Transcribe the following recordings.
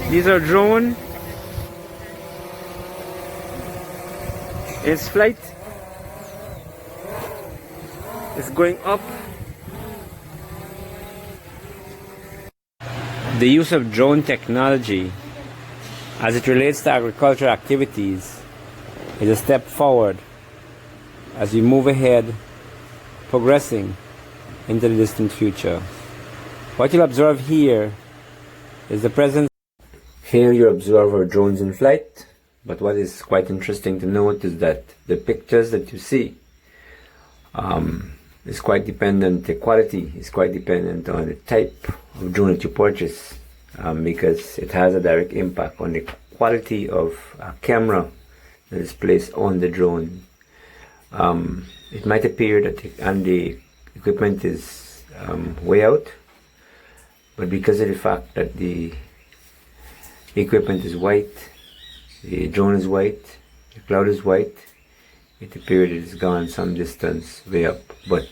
These are drone. Its flight is going up. The use of drone technology as it relates to agricultural activities is a step forward as we move ahead, progressing into the distant future. What you'll observe here is the presence. Here you observe our drones in flight, but what is quite interesting to note is that the pictures that you see is quite dependent, the quality is quite dependent on the type of drone that you purchase, because it has a direct impact on the quality of a camera that is placed on the drone. It might appear that the equipment is way out, but because of the fact that the equipment is white, the drone is white, the cloud is white, it appears it has gone some distance way up. But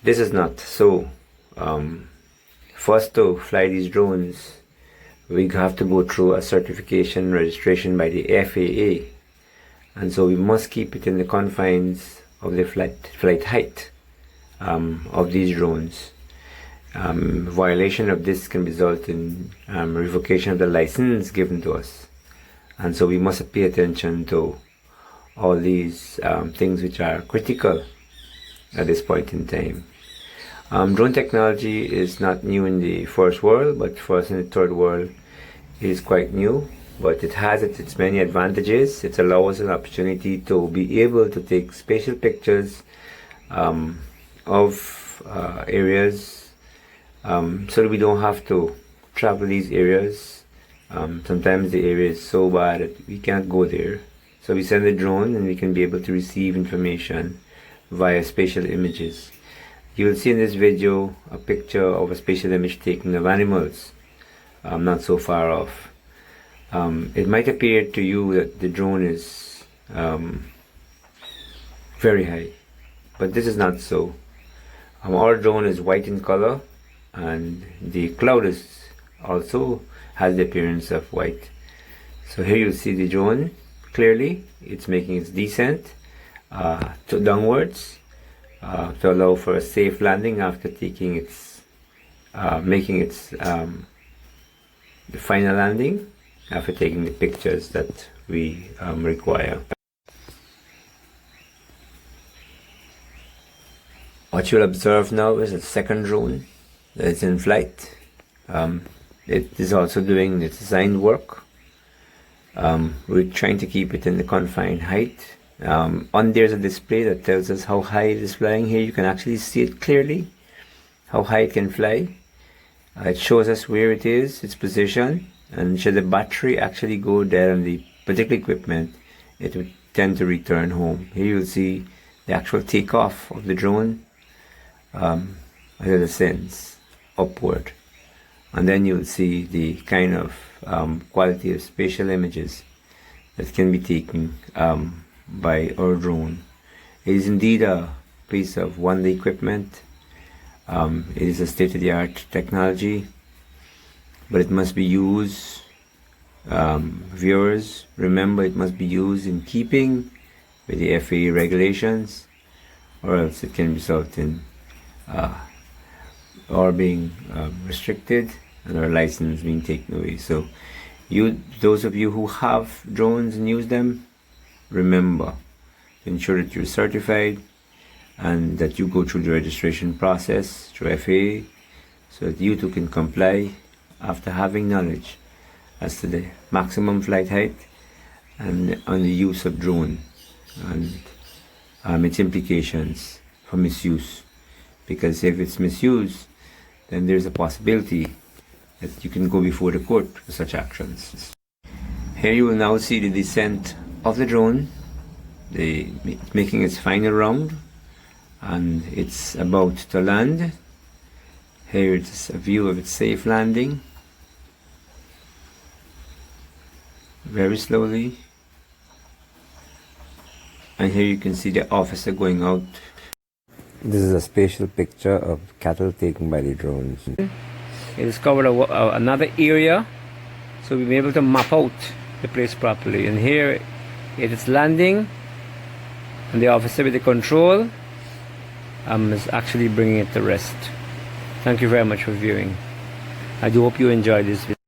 this is not so. For us to fly these drones, we have to go through a certification registration by the FAA, and so we must keep it in the confines of the flight height of these drones. Violation of this can result in revocation of the license given to us, and so we must pay attention to all these things which are critical at this point in time. Drone technology is not new in the first world, but for us in the third world it is quite new, but it has its many advantages. It allows us an opportunity to be able to take spatial pictures of areas, so that we don't have to travel these areas. Sometimes the area is so bad that we can't go there, so we send a drone and we can be able to receive information via spatial images. You will see in this video a picture of a spatial image taken of animals not so far off. It might appear to you that the drone is very high, but this is not so. Our drone is white in color, and the cloud is also has the appearance of white. So here you see the drone clearly. It's making its descent to downwards to allow for a safe landing after taking its making its the final landing, after taking the pictures that we require. What you'll observe now is a second drone that is in flight. It is also doing the design work. We're trying to keep it in the confined height. On there's a display that tells us how high it is flying. Here you can actually see it clearly, how high it can fly. It shows us where it is, its position, and should the battery actually go dead on the particular equipment, it would tend to return home. Here you'll see the actual takeoff of the drone as it ascends upward, and then you'll see the kind of quality of spatial images that can be taken by our drone. It is indeed a piece of one-day equipment. It is a state-of-the-art technology, but it must be used, viewers, remember, it must be used in keeping with the FAA regulations, or else it can result in our being restricted and our license being taken away. So those of you who have drones and use them, remember to ensure that you're certified and that you go through the registration process through FAA, so that you too can comply after having knowledge as to the maximum flight height and on the use of drone and its implications for misuse. Because if it's misused, then there's a possibility that you can go before the court for such actions. Here you will now see the descent of the drone, making its final round, and it's about to land. Here it's a view of its safe landing, very slowly, and here you can see the officer going out. This is a spatial picture of cattle taken by the drones. It discovered another area So we'll be able to map out the place properly. And here it is landing, and the officer with the control is actually bringing it to rest. Thank you very much for viewing. I do hope you enjoyed this video.